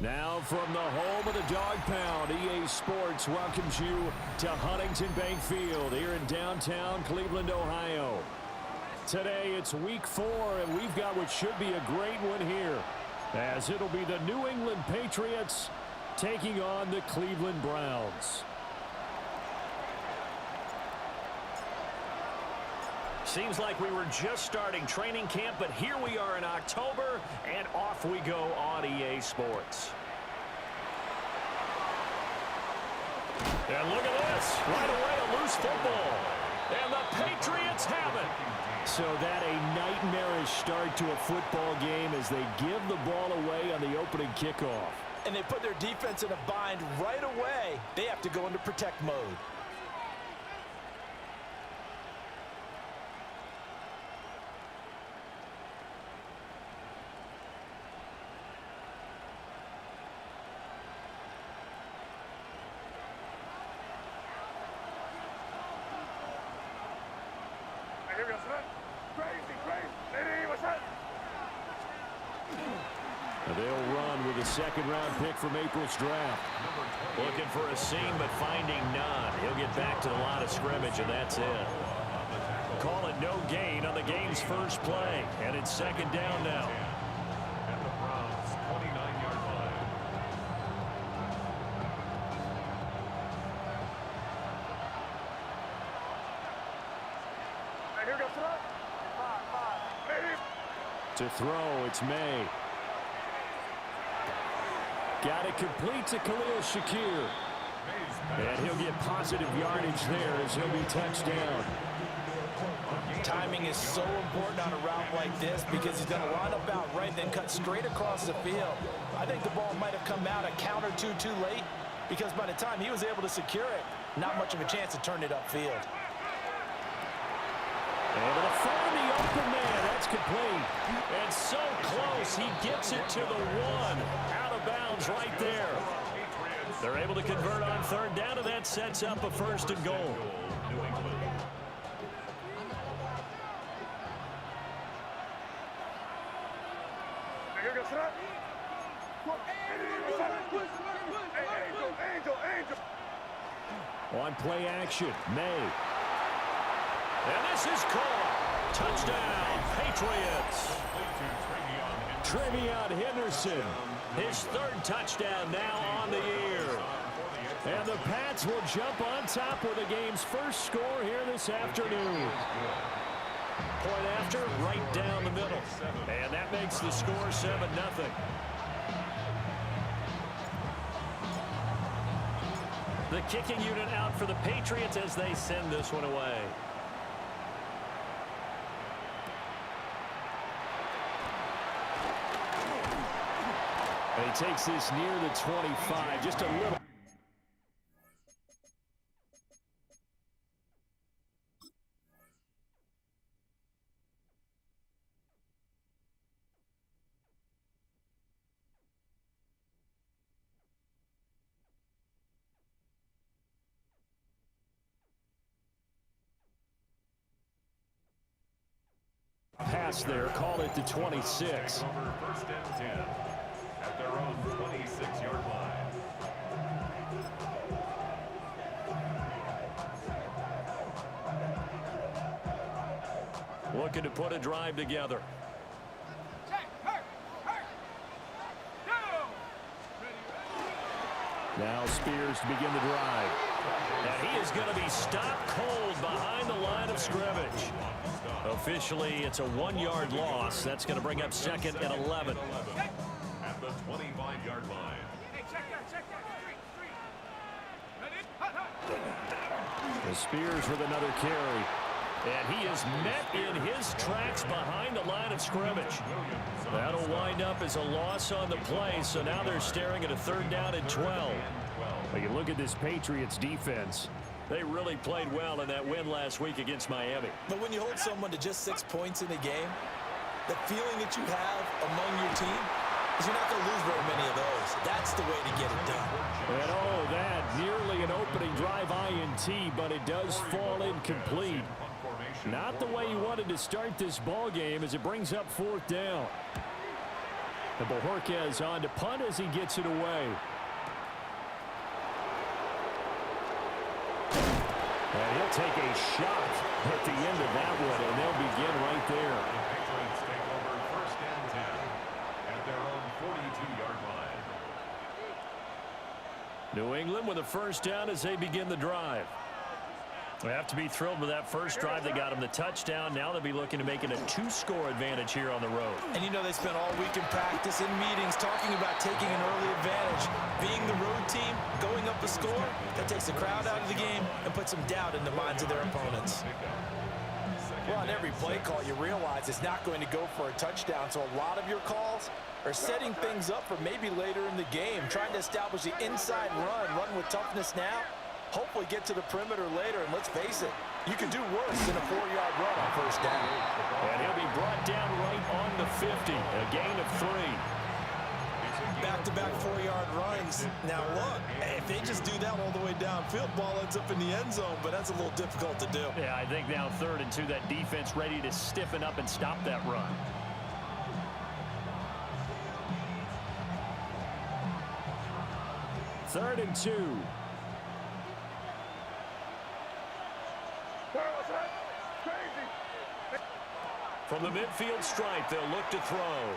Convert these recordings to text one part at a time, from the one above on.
Now from the home of the Dog Pound, EA Sports welcomes you to Huntington Bank Field here in downtown Cleveland, Ohio. Today it's week 4, and we've got what should be a great one here, as it'll be the New England Patriots taking on the Cleveland Browns. Seems like we were just starting training camp, but here we are in October, and off we go on EA Sports. And look at this. Right away, a loose football. And the Patriots have it. So that a nightmarish start to a football game as they give the ball away on the opening kickoff. And they put their defense in a bind right away. They have to go into protect mode. They'll run with a second-round pick from April's draft. Looking for a seam, but finding none. He'll get back to the line of scrimmage, and that's it. Call it no gain on the game's first play, and it's second down now. At the Browns' 29-yard line. To throw, it's May. Got it complete to Khalil Shakir. And he'll get positive yardage there as he'll be touchdown. Timing is so important on a route like this because he's going to line up out right, then cut straight across the field. I think the ball might have come out a count or two too late because by the time he was able to secure it, not much of a chance to turn it upfield. Able to find the open man. That's complete. And so close, he gets it to the 1. Out of bounds right there. They're able to convert on third down, and that sets up a first and goal. On play action, May. And this is caught. Touchdown, Patriots. Trevion Henderson. His third touchdown now on the year. And the Pats will jump on top with the game's first score here this afternoon. Point after, right down the middle. And that makes the score 7-0. The kicking unit out for the Patriots as they send this one away. And he takes this near the 25, just a little. Pass there, call it the 26. Over first and 10 at their own 26-yard line. Looking to put a drive together. Now Spears to begin the drive. And he is going to be stopped cold behind the line of scrimmage. Officially, it's a 1-yard loss. That's going to bring up second and 11. At the 25-yard line. And Spears with another carry. And he is met in his tracks behind the line of scrimmage. That'll wind up as a loss on the play, so now they're staring at a third down and 12. Well, you look at this Patriots defense. They really played well in that win last week against Miami. But when you hold someone to just 6 points in a game, the feeling that you have among your team is you're not going to lose very many of those. That's the way to get it done. And oh, that nearly an opening drive INT, but it does fall incomplete. Not the way he wanted to start this ball game as it brings up fourth down. And Bojorquez on to punt as he gets it away. And he'll take a shot at the end of that one, and they'll begin right there. The Patriots take over first and 10 at their own 42-yard line. New England with a first down as they begin the drive. They have to be thrilled with that first drive. They got him the touchdown. Now they'll be looking to make it a 2-score advantage here on the road. And you know they spent all week in practice, in meetings, talking about taking an early advantage. Being the road team, going up a score, that takes the crowd out of the game and puts some doubt in the minds of their opponents. Well, on every play call, you realize it's not going to go for a touchdown, so a lot of your calls are setting things up for maybe later in the game, trying to establish the inside run with toughness now, hopefully get to the perimeter later, and let's face it, you can do worse than a 4-yard run on first down. And he'll be brought down right on the 50, a gain of 3. Back-to-back 4-yard runs. Now look, if they just do that all the way downfield, ball ends up in the end zone, but that's a little difficult to do. Yeah, I think now 3rd and 2, that defense ready to stiffen up and stop that run. Third and 2. From the midfield stripe, they'll look to throw.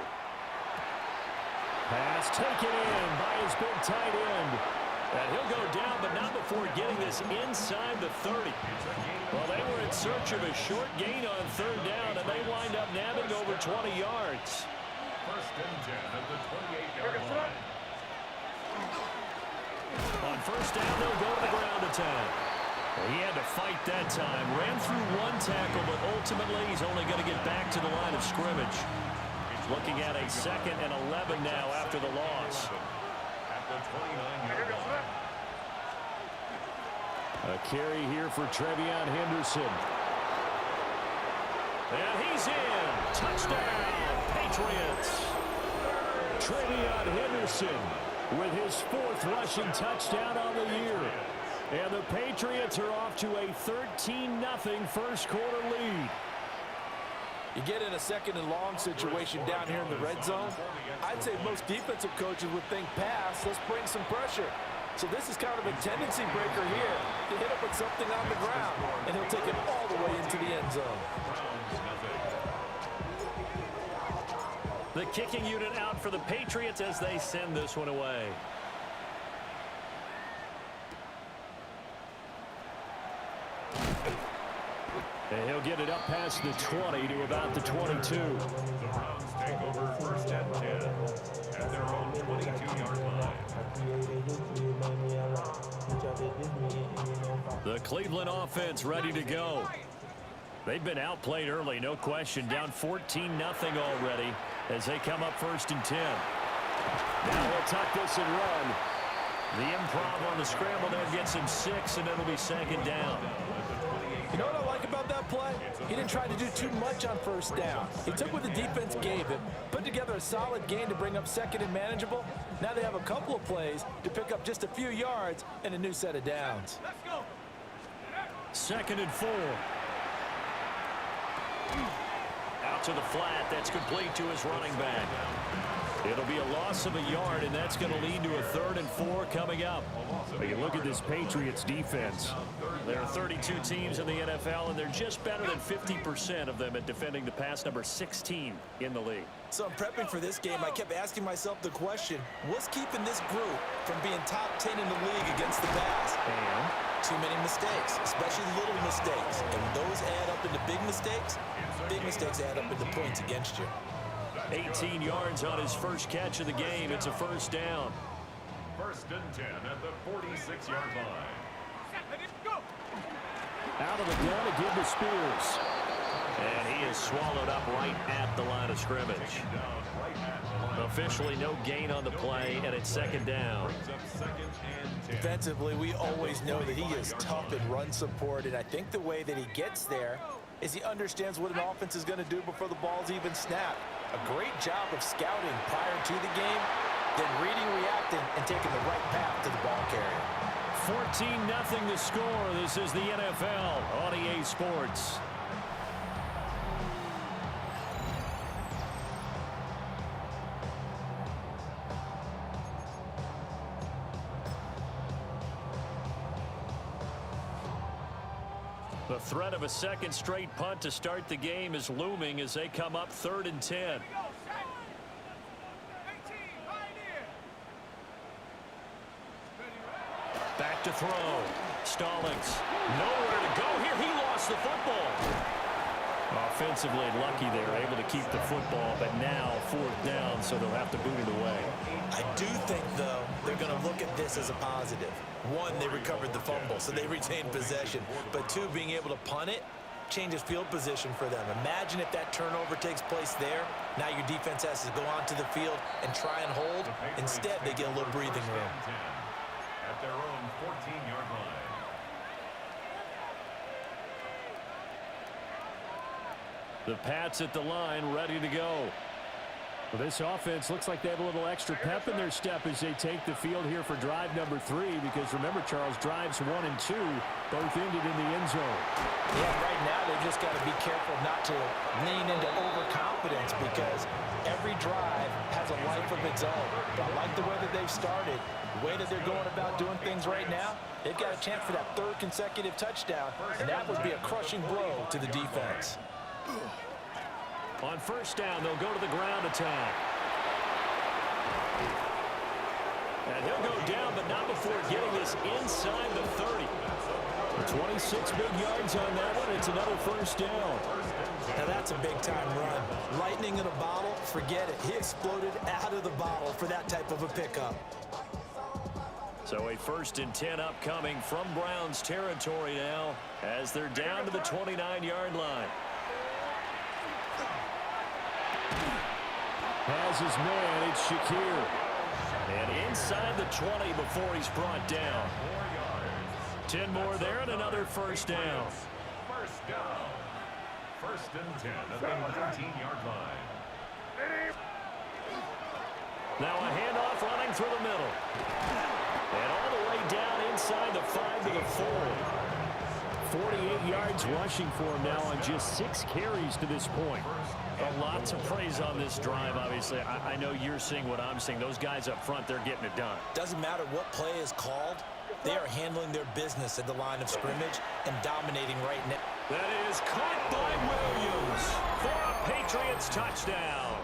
Pass taken in by his big tight end. And he'll go down, but not before getting this inside the 30. Well, they were in search of a short gain on 3rd down, and they wind up nabbing over 20 yards. First and 10 at the 28-yard line. On first down, they'll go to the ground attack. Well, he had to fight that time. Ran through 1 tackle, but ultimately he's only going to get back to the line of scrimmage. Looking at a 2nd and 11 now after the loss. At the 29-yard line. A carry here for Trevion Henderson. And he's in. Touchdown, Patriots. Trevion Henderson with his 4th rushing touchdown on the year. And the Patriots are off to a 13-0 first quarter lead. You get in a 2nd and long situation down here in the red zone, I'd say most defensive coaches would think pass, let's bring some pressure. So this is kind of a tendency breaker here to hit up with something on the ground, and he'll take it all the way into the end zone. The kicking unit out for the Patriots as they send this one away. And he'll get it up past the 20 to about the 22. The Browns take over first and 10 at their own 22-yard line. The Cleveland offense ready to go. They've been outplayed early, no question. Down 14-0 already as they come up first and 10. Now he'll tuck this and run. The improv on the scramble there gets him 6, and it'll be 2nd down. You know what I like about that play? He didn't try to do too much on first down. He took what the defense gave him, put together a solid gain to bring up 2nd and manageable. Now they have a couple of plays to pick up just a few yards and a new set of downs. 2nd and 4. Out to the flat. That's complete to his running back. It'll be a loss of a yard, and that's going to lead to a 3rd and 4 coming up. But you look at this Patriots defense. There are 32 teams in the NFL, and they're just better than 50% of them at defending the pass, number 16 in the league. So I'm prepping for this game. I kept asking myself the question, what's keeping this group from being top 10 in the league against the pass? And Too many mistakes, especially little mistakes. And when those add up into big mistakes add up into points against you. 18 yards on his first catch of the game. It's a first down. First and 10 at the 46-yard line. Out of the gun to give to Spears. And he is swallowed up right at the line of scrimmage. Officially no gain on the play, and it's 2nd down. Defensively, we always know that he is tough in run support, and I think the way that he gets there is he understands what an offense is going to do before the ball's even snapped. A great job of scouting prior to the game, then reading, reacting, and taking the right path to the ball carrier. 14-0 the score. This is the NFL on EA Sports. The threat of a second straight punt to start the game is looming as they come up 3rd and 10. Back to throw. Stallings. Nowhere to go here. He lost the football. Offensively lucky they're able to keep the football, but now 4th down, so they'll have to boot it away. I do think, though, they're going to look at this as a positive. One, they recovered the fumble, so they retained possession. But two, being able to punt it changes field position for them. Imagine if that turnover takes place there. Now your defense has to go onto the field and try and hold. Instead, they get a little breathing room. At their own 14-yard line. The Pats at the line, ready to go. Well, this offense looks like they have a little extra pep in their step as they take the field here for drive number 3, because remember, Charles, drives 1 and 2 both ended in the end zone. Yeah, right now they've just got to be careful not to lean into overconfidence, because every drive has a life of its own. But I like the way that they've started, the way that they're going about doing things right now. They've got a chance for that 3rd consecutive touchdown, and that would be a crushing blow to the defense. On 1st down, they'll go to the ground attack. And they'll go down, but not before getting this inside the 30. 26 big yards on that one. It's another 1st down. Now that's a big-time run. Lightning in a bottle, forget it. He exploded out of the bottle for that type of a pickup. So a 1st and 10 upcoming from Browns territory now as they're down to the 29-yard line. Has his man, it's Shakir. And inside the 20 before he's brought down. 10 more there and another 1st down. 1st down. 1st and 10 at the 13-yard line. Now a handoff running through the middle. And all the way down inside the 5 to the 4. 48 yards rushing for him now on just 6 carries to this point. A lot to praise on this drive, obviously. I know you're seeing what I'm seeing. Those guys up front, they're getting it done. Doesn't matter what play is called. They are handling their business at the line of scrimmage and dominating right now. That is caught by Williams for a Patriots touchdown.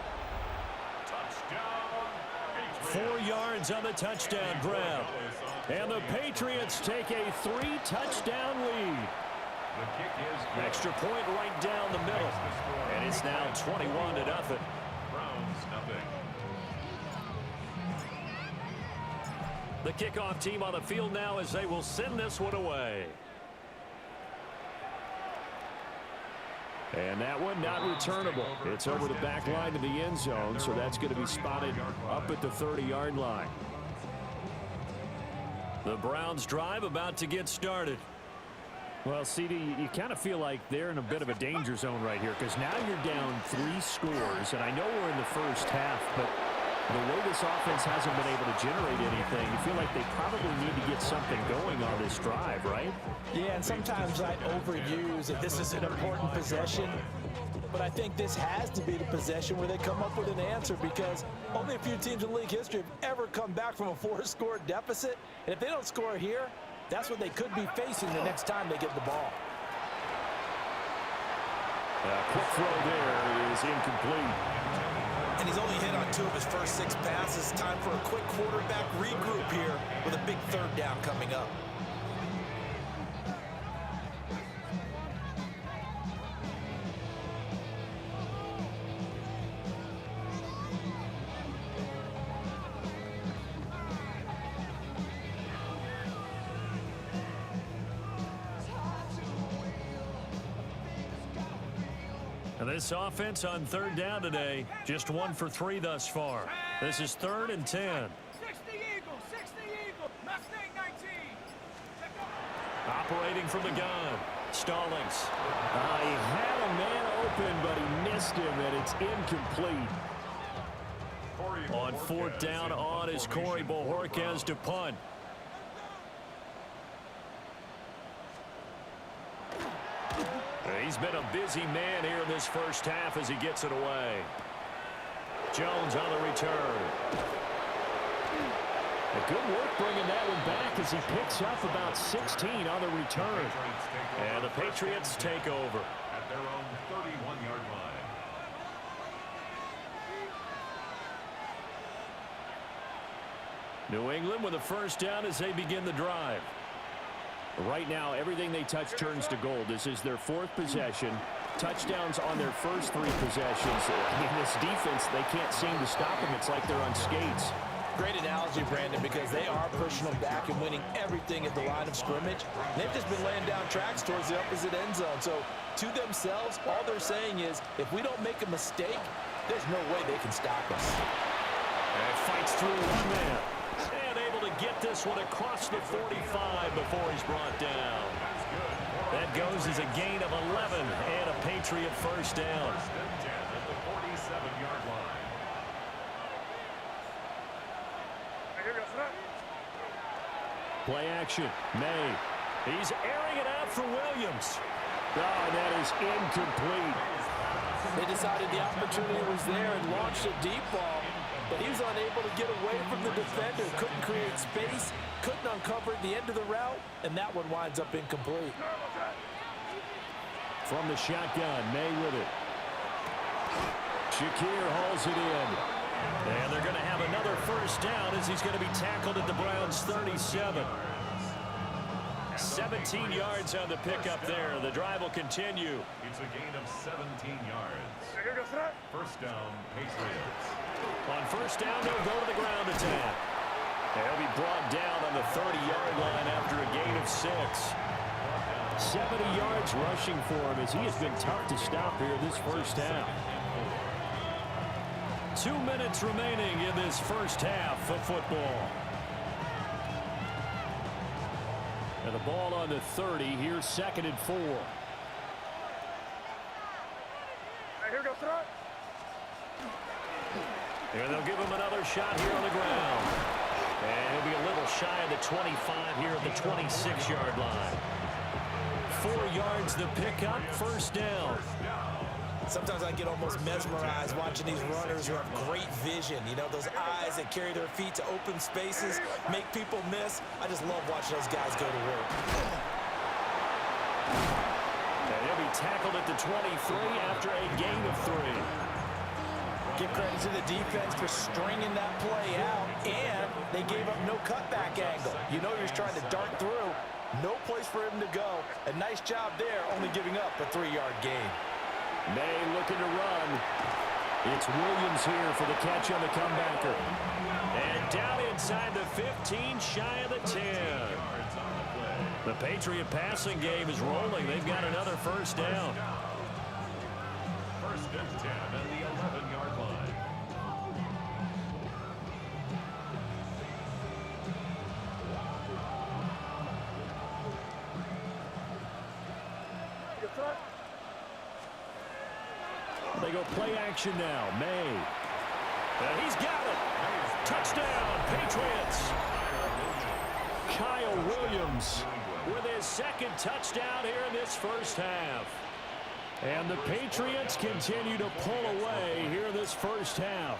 Touchdown. 4 yards on the touchdown grab. And the Patriots take a 3-touchdown lead. The kick is good. Extra point right down the middle. And it's now 21-0. Browns nothing. The kickoff team on the field now as they will send this one away. And that one not returnable. It's over the back line of the end zone, so that's going to be spotted up at the 30-yard line. The Browns drive about to get started. Well, CD, you kind of feel like they're in a bit of a danger zone right here, because now you're down 3 scores, and I know we're in the first half, but the way this offense hasn't been able to generate anything, you feel like they probably need to get something going on this drive, right? Yeah, and sometimes I overuse that this is an important possession, but I think this has to be the possession where they come up with an answer, because only a few teams in league history have ever come back from a 4-score deficit, and if they don't score here, that's what they could be facing the next time they get the ball. Quick throw there is incomplete. And he's only hit on 2 of his first 6 passes. Time for a quick quarterback regroup here with a big 3rd down coming up. This offense on 3rd down today, just 1 for 3 thus far. This is 3rd and 10. 60 Eagle, Mustang 19. Operating from the gun, Stallings. He had a man open, but he missed him, and it's incomplete. On 4th down on is Corey Bojorquez to punt. He's been a busy man here in this first half as he gets it away. Jones on the return. Good work bringing that one back as he picks up about 16 on the return. And the Patriots take over. At their own 31-yard line. New England with a first down as they begin the drive. Right now, everything they touch turns to gold. This is their fourth possession. Touchdowns on their first three possessions. I mean, this defense, they can't seem to stop them. It's like they're on skates. Great analogy, Brandon, because they are pushing them back and winning everything at the line of scrimmage. They've just been laying down tracks towards the opposite end zone. So to themselves, all they're saying is, if we don't make a mistake, there's no way they can stop us. And fights through one man. And able to get this one across the 45 before he's brought down. That goes as a gain of 11 and a Patriot first down. First and 10 at the 47-yard line. Play action. May. He's airing it out for Williams. Oh, that is incomplete. They decided the opportunity was there and launched a deep ball, but he was unable to get away from the defender. Couldn't create space, couldn't uncover the end of the route, and that one winds up incomplete. From the shotgun, May with it. Shakir hauls it in. And they're going to have another first down as he's going to be tackled at the Browns' 37. 17 yards on the pickup there. The drive will continue. It's a gain of 17 yards. First down, Patriots. On first down, they'll go to the ground attack. They'll be brought down on the 30-yard line after a gain of 6. 70 yards rushing for him as he has been tough to stop here this first half. 2 minutes remaining in this first half of football. And the ball on the 30. Here's 2nd and 4. And they'll give him another shot here on the ground. And he'll be a little shy of the 25 here at the 26-yard line. 4 yards the pickup, first down. Sometimes I get almost mesmerized watching these runners who have great vision. You know, those eyes that carry their feet to open spaces, make people miss. I just love watching those guys go to work. And he'll be tackled at the 23 after a gain of 3. Give credit to the defense for stringing that play out, and they gave up no cutback angle. You know he was trying to dart through. No place for him to go. A nice job there, only giving up a 3-yard gain. May looking to run. It's Williams here for the catch on the comebacker. And down inside the 15, shy of the 10. The Patriot passing game is rolling. They've got another first down. First and 10 at the 11-yard line. They go play action now. May. And he's got it. Touchdown, Patriots. Kyle Williams With his second touchdown here in this first half. and the Patriots continue to pull away here in this first half.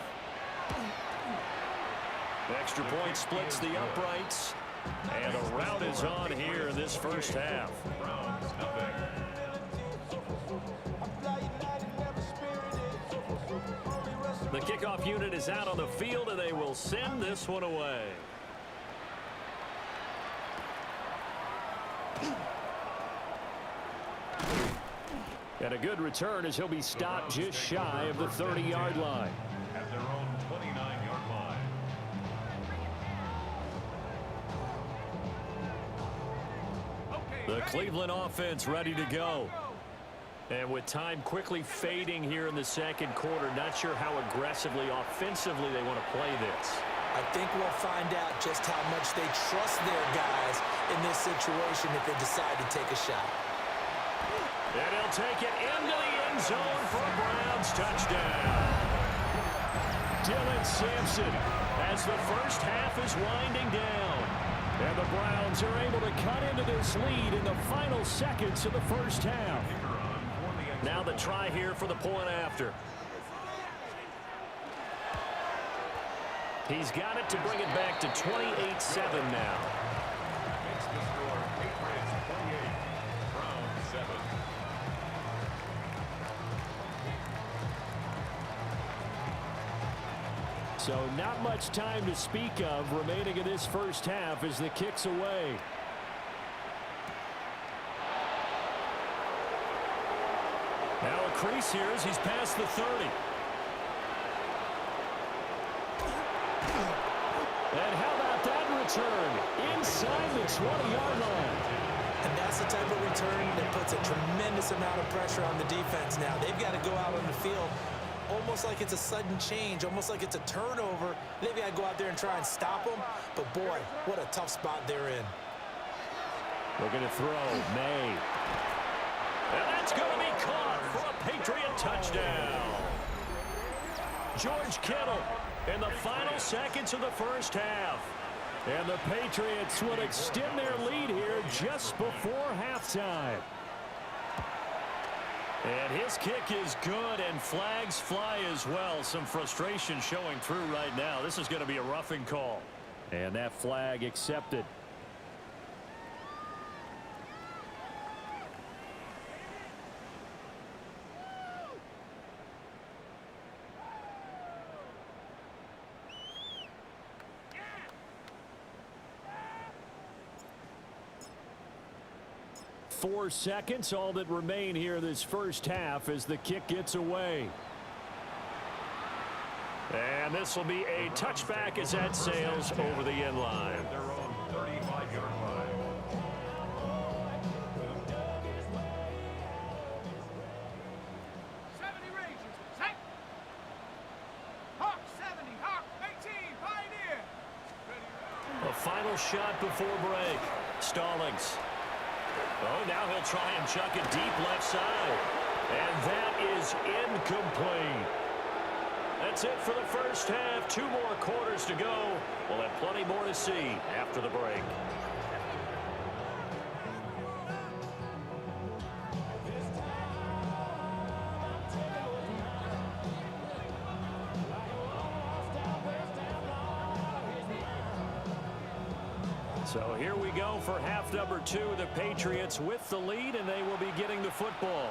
Extra point splits the uprights. And a rout is on here in this first half. Browns, nothing. The kickoff unit is out on the field, and they will send this one away. And a good return as he'll be stopped just shy of the 30-yard line. At their own 29-yard line. The Cleveland offense ready to go. And with time quickly fading here in the second quarter, not sure how aggressively, offensively they want to play this. I think we'll find out just how much they trust their guys in this situation if they decide to take a shot. And he'll take it into the end zone for a Browns touchdown. Dylan Sampson as the first half is winding down. And the Browns are able to cut into this lead in the final seconds of the first half. Now the try here for the point after. He's got it to bring it back to 28-7 now. Makes the score Patriots 28, Browns 7. So not much time to speak of remaining in this first half as the kick's away. Now a crease here as he's past the 30. And how about that return? Inside the 20-yard line. And that's the type of return that puts a tremendous amount of pressure on the defense now. They've got to go out on the field almost like it's a sudden change, almost like it's a turnover. They've got to go out there and try and stop them. But, boy, what a tough spot they're in. Looking to throw. May. And that's going to be caught for a Patriot touchdown. George Kittle in the final seconds of the first half. And the Patriots would extend their lead here just before halftime. And his kick is good, and flags fly as well. Some frustration showing through right now. This is going to be a roughing call. And that flag accepted. Four seconds, all that remain here this first half as the kick gets away. And this will be a touchback as that sails over the end line. Their own 35-yard line. Hawk 70, Hawk 18, Pioneer. A final shot before break. Stallings. Oh, now he'll try and chuck it deep left side. And that is incomplete. That's it for the first half. 2 more quarters to go. We'll have plenty more to see after the break. So here we go for half number 2. The Patriots with the lead, and they will be getting the football.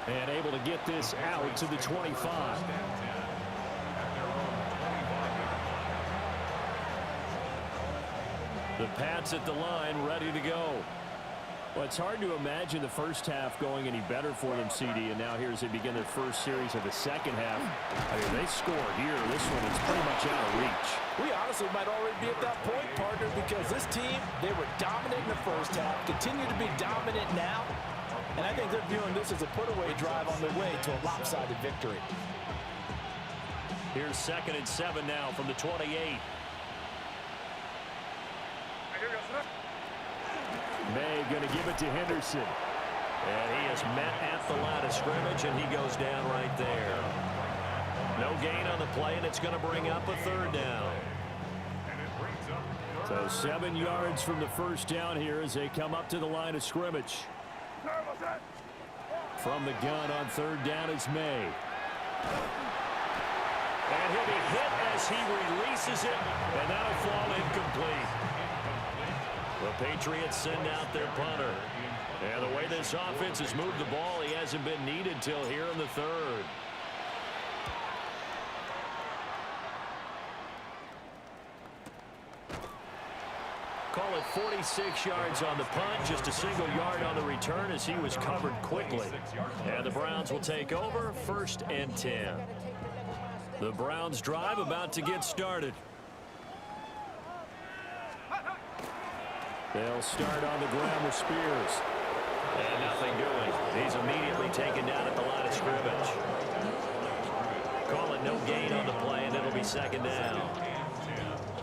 And able to get this out to the 25. The Pats at the line, ready to go. Well, it's hard to imagine the first half going any better for them, CD, and now here as they begin their first series of the second half. I mean, they score here. This one is pretty much out of reach. We honestly might already be at that point, partner, because this team, they were dominant in the first half, continue to be dominant now, and I think they're viewing this as a put-away drive on their way to a lopsided victory. Here's 2nd and 7 now from the 28. May going to give it to Henderson. And he is met at the line of scrimmage, and he goes down right there. No gain on the play, and it's going to bring up a 3rd down. So 7 yards from the first down here as they come up to the line of scrimmage. From the gun on 3rd down is May. And he'll be hit as he releases it, and that'll fall incomplete. The Patriots send out their punter. And the way this offense has moved the ball, he hasn't been needed till here in the 3rd. Call it 46 yards on the punt, just a single yard on the return as he was covered quickly. And the Browns will take over, 1st and 10. The Browns drive about to get started. They'll start on the ground with Spears. And nothing doing. He's immediately taken down at the line of scrimmage. Call it no gain on the play, and it'll be 2nd down.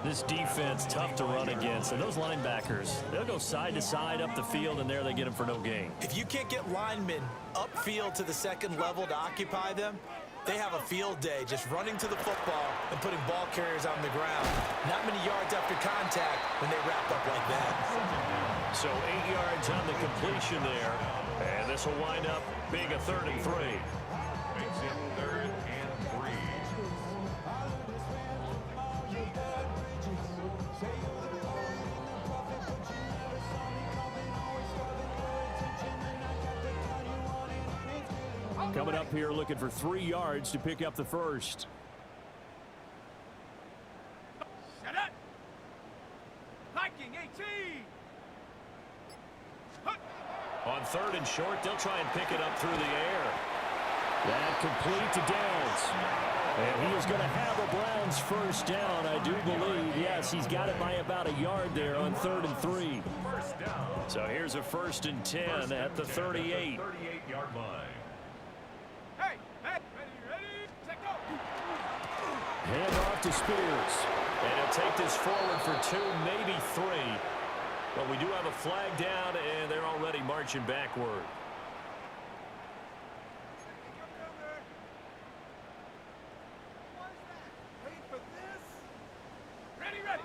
This defense, tough to run against. And those linebackers, they'll go side to side up the field, and there they get them for no gain. If you can't get linemen upfield to the 2nd level to occupy them, they have a field day just running to the football and putting ball carriers on the ground. Not many yards after contact when they wrap up like that. So 8 yards on the completion there. And this will wind up being a 3rd and 3. Coming up here looking for 3 yards to pick up the first. Set up. Viking 18. On 3rd and short, they'll try and pick it up through the air. That complete to Downs. And he is going to have a Browns first down, I do believe. Yes, he's got it by about a yard there on 3rd and 3. First down. So here's a 1st and 10 at the 38. 38-yard line. Hey, hey, ready, set, go. Hand off to Spears. And he'll take this forward for 2, maybe 3. But we do have a flag down, and they're already marching backward. Wait for this. Ready, ready.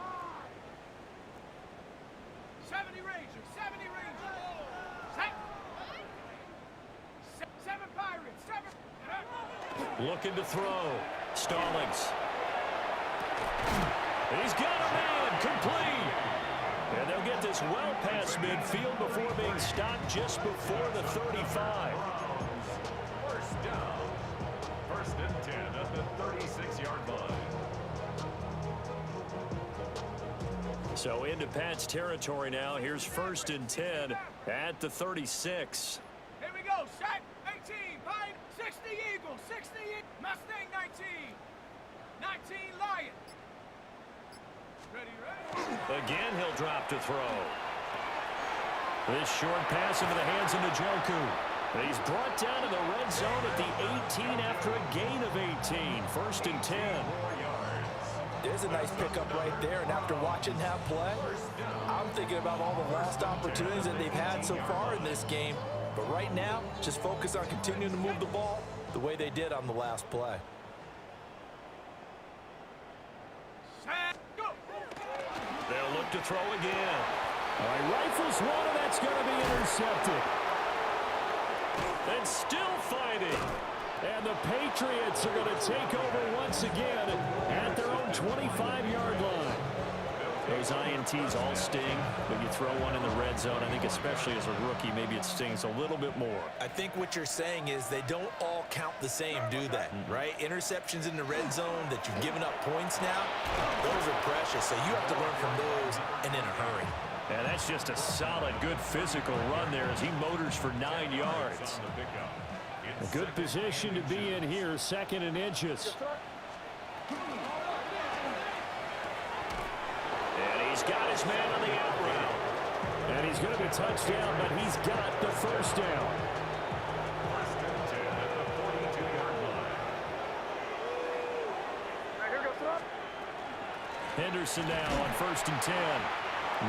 70 Rangers, 70 Rangers. Set. 7 Pirates, 7. Looking to throw. Stallings. He's got a man. Complete. And they'll get this well past midfield before being stopped just before the 35. First down. 1st and 10 at the 36-yard line. So into Pat's territory now. Here's 1st and 10 at the 36. Here we go. Set. 18. Pine. 60 Eagles. 60 Mustang 19. 19 Lion. Ready, ready. Again, he'll drop to throw. This short pass into the hands of Njoku. He's brought down in the red zone at the 18 after a gain of 18. 1st and 10. There's a nice pickup right there, and after watching that play, I'm thinking about all the lost opportunities that they've had so far in this game. But right now, just focus on continuing to move the ball the way they did on the last play. Set, go. They'll look to throw again. All right, rifles one, and that's going to be intercepted. And still fighting. And the Patriots are going to take over once again at their own 25-yard line. Those INTs all sting, but you throw one in the red zone. I think especially as a rookie, maybe it stings a little bit more. I think what you're saying is they don't all count the same, do they? Right? Interceptions in the red zone that you've given up points now, those are precious. So you have to learn from those and in a hurry. And that's just a solid, good physical run there as he motors for 9 yards. A good position to be in here, 2nd and inches. And he's got his man on the out route. And he's going to be touchdown, but he's got the first down. First and 10 at the 42-yard line. Henderson now on 1st and 10.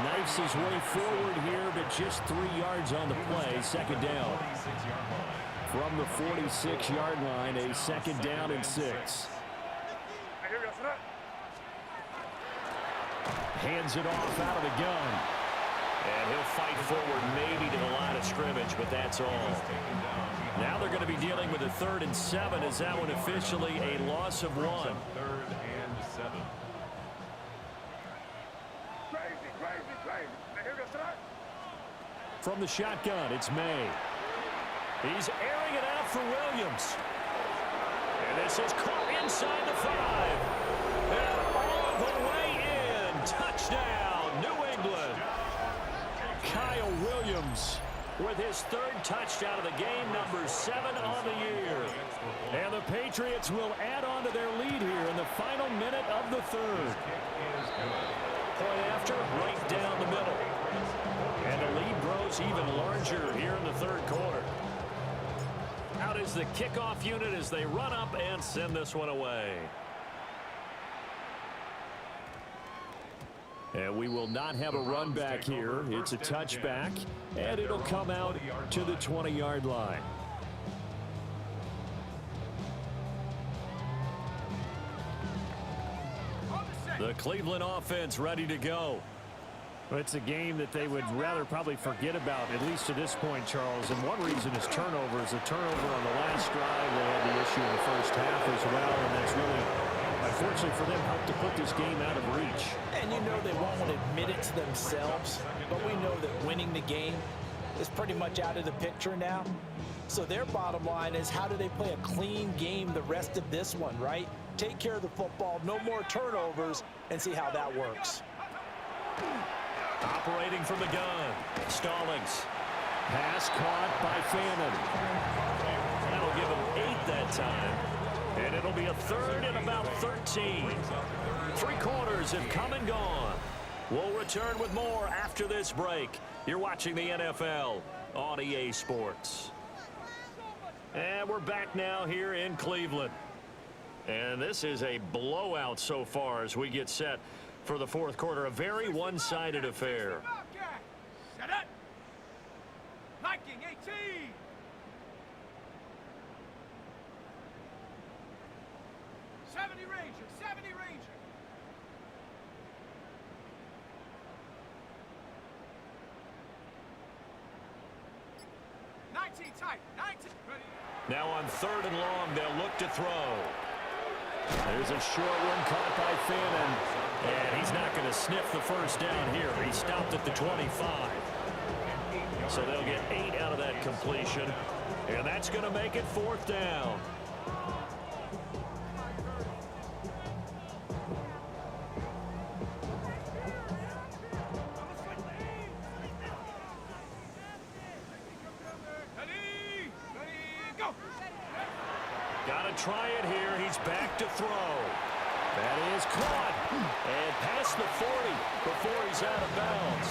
Knifes his way forward here, but just 3 yards on the play. 2nd down. 46-yard line. From the 46-yard line, a 2nd down and 6. Hands it off out of the gun. And he'll fight forward maybe to the line of scrimmage, but that's all. Now they're going to be dealing with a 3rd and 7. Is that one officially a loss of 1? 3rd and 7. From the shotgun, it's May. He's airing it out for Williams. And this is caught inside the 5. And all the way in. Touchdown, New England. Kyle Williams With his 3rd touchdown of the game, number 7 on the year. And the Patriots will add on to their lead here in the final minute of the 3rd. Point after, right down the middle. And the lead grows even larger here in the 3rd quarter. Out is the kickoff unit as they run up and send this one away. And we will not have a run back here. It's a touchback, and it'll come out to the 20-yard line. The Cleveland offense ready to go. It's a game that they would rather probably forget about, at least to this point, Charles. And one reason is turnovers. A turnover on the last drive. They had the issue in the first half as well, and that's really, unfortunately for them, helped to put this game out of reach. And you know they won't admit it to themselves, but we know that winning the game is pretty much out of the picture now. So their bottom line is, how do they play a clean game the rest of this one, right? Take care of the football, no more turnovers, and see how that works. Operating from the gun, Stallings. Pass caught by Fannin. That'll give him 8 that time. And it'll be a third and about 13. 3 quarters have come and gone. We'll return with more after this break. You're watching the NFL on EA Sports. And we're back now here in Cleveland. And this is a blowout so far as we get set for the fourth quarter. A very one-sided affair. Set up. Viking 18. Ranger, 70 Ranger. Tight, 19. Ready. Now on 3rd and long, they'll look to throw. There's a short one caught by Fannin. And he's not going to sniff the first down here. He stopped at the 25. So they'll get 8 out of that completion. And that's going to make it 4th down. Got to try it here. He's back to throw. That is caught. And past the 40 before he's out of bounds.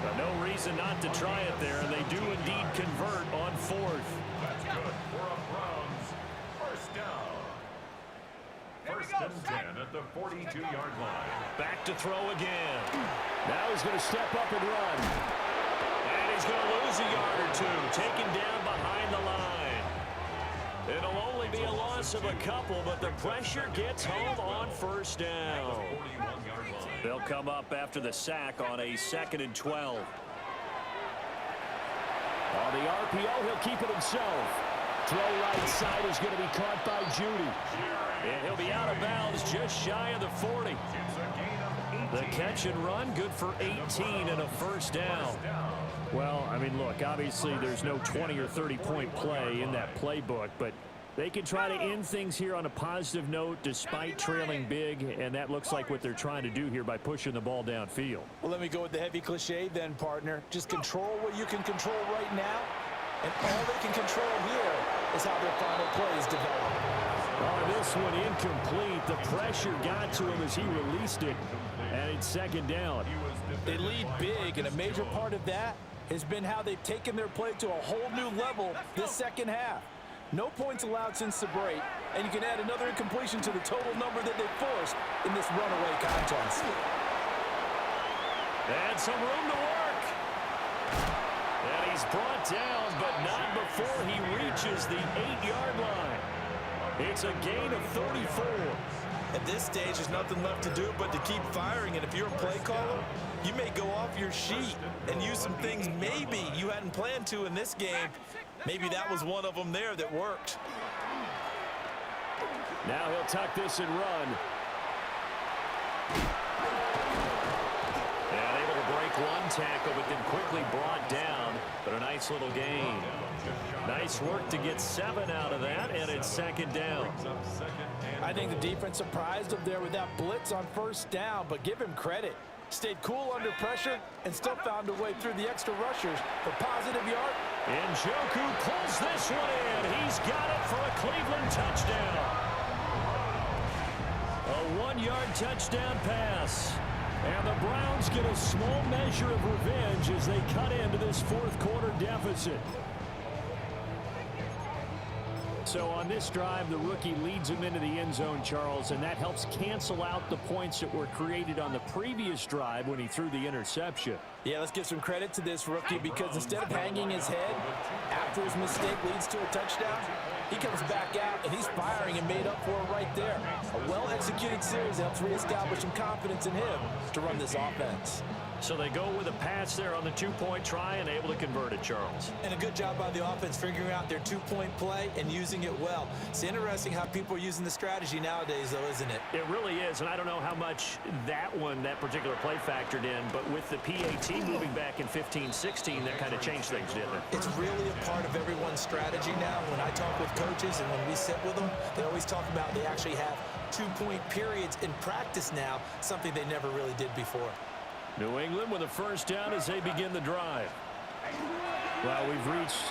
But no reason not to try it there, and they do indeed convert on 4th. That's good for a Browns first down. First and 10 at the 42-yard line. Back to throw again. Now he's going to step up and run. And he's going to lose a yard or 2, taken down behind the line. It'll only be a loss of a couple, but the pressure gets home on 1st down. They'll come up after the sack on a 2nd and 12. On the RPO, he'll keep it himself. Throw right side is going to be caught by Judy. And he'll be out of bounds just shy of the 40. The catch and run, good for 18 and a 1st down. Well, I mean, look, obviously there's no 20 or 30-point play in that playbook, but they can try to end things here on a positive note despite trailing big, and that looks like what they're trying to do here by pushing the ball downfield. Well, let me go with the heavy cliche then, partner. Just control what you can control right now, and all they can control here is how their final plays develop. Oh, this one incomplete. The pressure got to him as he released it, and it's 2nd down. They lead big, and a major part of that has been how they've taken their play to a whole new level this 2nd half. No points allowed since the break, and you can add another incompletion to the total number that they forced in this runaway contest. And some room to work. And he's brought down, but not before he reaches the 8-yard line. It's a gain of 34. At this stage, there's nothing left to do but to keep firing, and if you're a play caller, you may go off your sheet and use some things maybe you hadn't planned to in this game. Maybe that was one of them there that worked. Now he'll tuck this and run. And able to break one tackle, but then quickly brought down. But a nice little gain. Nice work to get 7 out of that, and it's 2nd down. I think the defense surprised him there with that blitz on 1st down, but give him credit. Stayed cool under pressure and still found a way through the extra rushers for positive yard. And Njoku pulls this one in. He's got it for a Cleveland touchdown. A 1-yard touchdown pass. And the Browns get a small measure of revenge as they cut into this 4th quarter deficit. So on this drive, the rookie leads him into the end zone, Charles, and that helps cancel out the points that were created on the previous drive when he threw the interception. Yeah, let's give some credit to this rookie because instead of hanging his head after his mistake leads to a touchdown, He comes back out, and he's firing and made up for it right there. A well-executed series helps reestablish some confidence in him to run this offense. So they go with a pass there on the two-point try and able to convert it, Charles. And a good job by the offense figuring out their two-point play and using it well. It's interesting how people are using the strategy nowadays, though, isn't it? It really is, and I don't know how much that particular play factored in, but with the PAT moving back in 15-16, that kind of changed things, didn't it? It's really a part of everyone's strategy now. When I talk with coaches and when we sit with them, they always talk about they actually have two-point periods in practice now, something they never really did before. New England with a first down as they begin the drive. Well, we've reached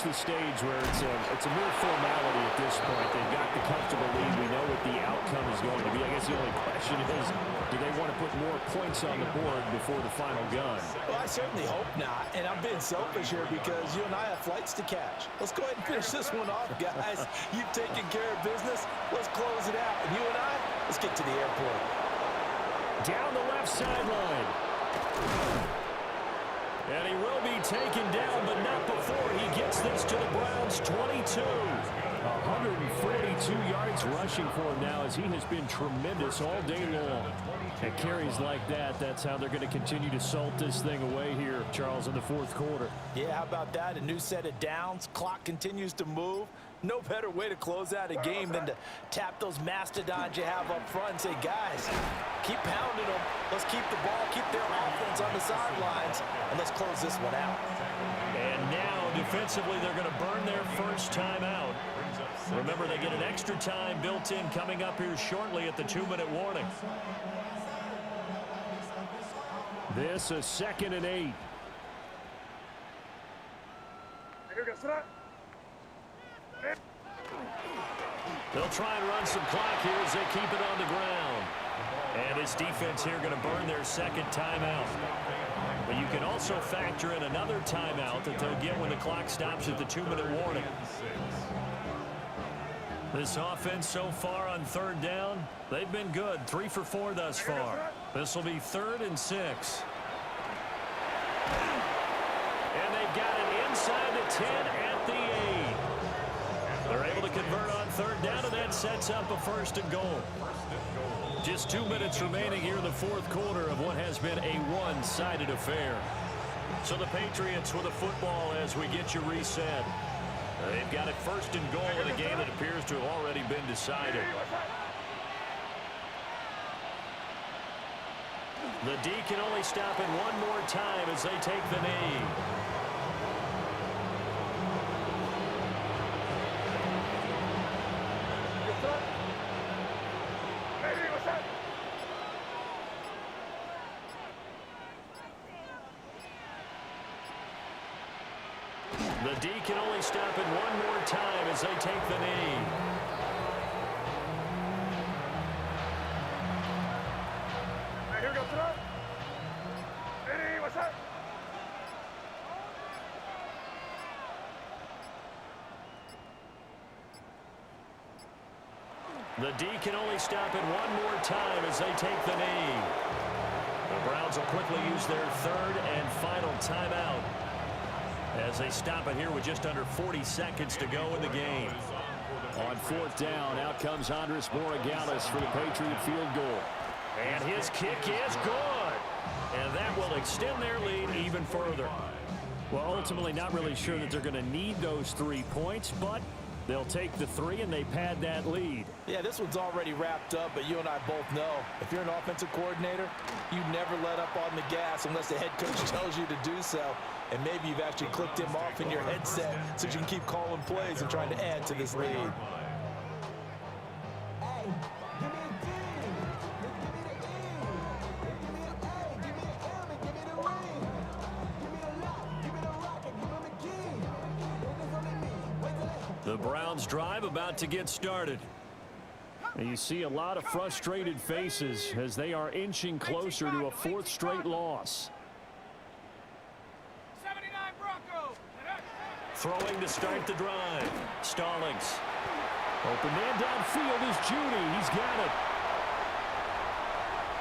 the stage where it's a mere formality at this point. They've got the comfortable lead. We know what the outcome is going to be. I guess the only question is, do they want to put more points on the board before the final gun? Well, I certainly hope not, and I'm being selfish here because you and I have flights to catch. Let's go ahead and finish this one off, guys. You've taken care of business. Let's close it out, and you and I, let's get to the airport. Down the left sideline. And he will be taken down, but not before he gets this to the Browns' 22. 142 yards rushing for him now as he has been tremendous all day long. At carries like that, that's how they're going to continue to salt this thing away here, Charles, in the fourth quarter. Yeah, how about that? A new set of downs. Clock continues to move. No better way to close out a game than to tap those mastodons you have up front and say, guys, keep pounding them. Let's keep the ball, keep their offense on the sidelines, and let's close this one out. And now, defensively, they're going to burn their first time out. Remember, they get an extra time built in coming up here shortly at the 2-minute warning. This is 2nd and 8. They'll try and run some clock here as they keep it on the ground. And his defense here going to burn their second timeout. But you can also factor in another timeout that they'll get when the clock stops at the 2-minute warning. This offense so far on third down, they've been good. 3 for 4 thus far. This will be 3rd and 6. And they've got it inside the 10 at the 8. They're able to convert on third down, and that sets up a 1st and goal. Just 2 minutes remaining here in the fourth quarter of what has been a one-sided affair. So the Patriots with a football as we get you reset. They've got it 1st and goal in a game that appears to have already been decided. The D can only stop it one more time as they take the knee. The D can only stop it one more time as they take the knee. Here we go, throw. Hey, what's up? The D can only stop it one more time as they take the knee. The Browns will quickly use their 3rd and final timeout as they stop it here with just under 40 seconds to go in the game. On 4th down, out comes Andres Borregales for the Patriot field goal. And his kick is good. And that will extend their lead even further. Well, ultimately not really sure that they're going to need those 3 points, but they'll take the 3 and they pad that lead. Yeah, this one's already wrapped up, but you and I both know if you're an offensive coordinator, you never let up on the gas unless the head coach tells you to do so. And maybe you've actually clicked him off in your headset so you can keep calling plays and trying to add to this lead. The Browns drive about to get started. And you see a lot of frustrated faces as they are inching closer to a 4th straight loss. 79 Bronco. Throwing to start the drive. Stallings. Open man downfield is Judy. He's got it.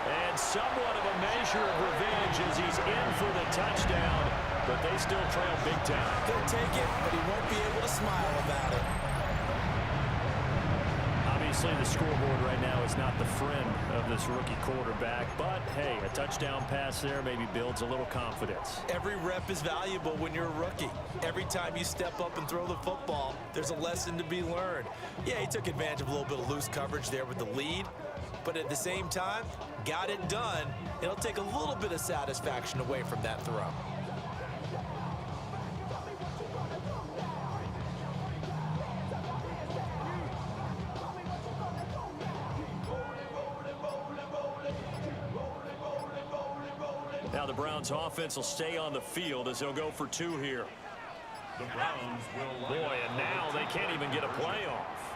And somewhat of a measure of revenge as he's in for the touchdown. but they still trail big time. He'll take it, but he won't be able to smile about it. Obviously, the scoreboard right now is not the friend of this rookie quarterback, but hey, a touchdown pass there maybe builds a little confidence. Every rep is valuable when you're a rookie. Every time you step up and throw the football, there's a lesson to be learned. Yeah, he took advantage of a little bit of loose coverage there with the lead, but at the same time, got it done. It'll take a little bit of satisfaction away from that throw. Now the Browns offense will stay on the field as they'll go for 2 here. The Browns will Boy, and now they can't even get a play off.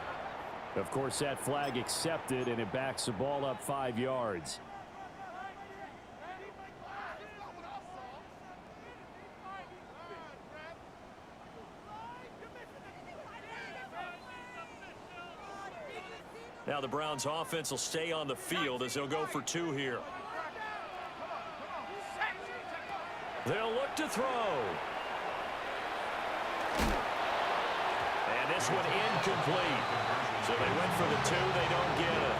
Of course, that flag accepted, and it backs the ball up 5 yards. Now the Browns offense will stay on the field as they'll go for 2 here. They'll look to throw. And this one incomplete. So they went for the 2. They don't get it.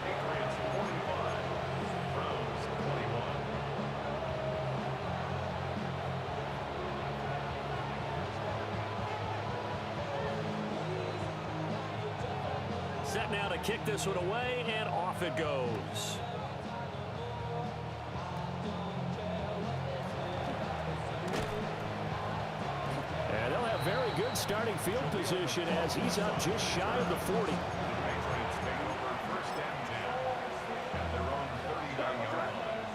Patriots 45, Browns 21. Set now to kick this one away, and off it goes. And they'll have very good starting field position as he's up just shy of the 40. Patriots take over first and 10 at their own 39-yard line.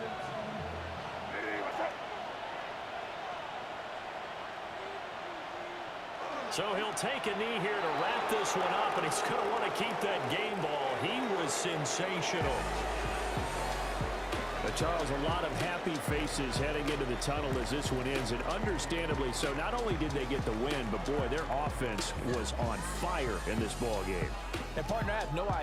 So he'll take a knee here to wrap this one up, and he's going to want to keep that game ball. He was sensational. But Charles, a lot of happy faces heading into the tunnel as this one ends, and understandably so. Not only did they get the win, but boy, their offense was on fire in this ball game. And partner, I have no idea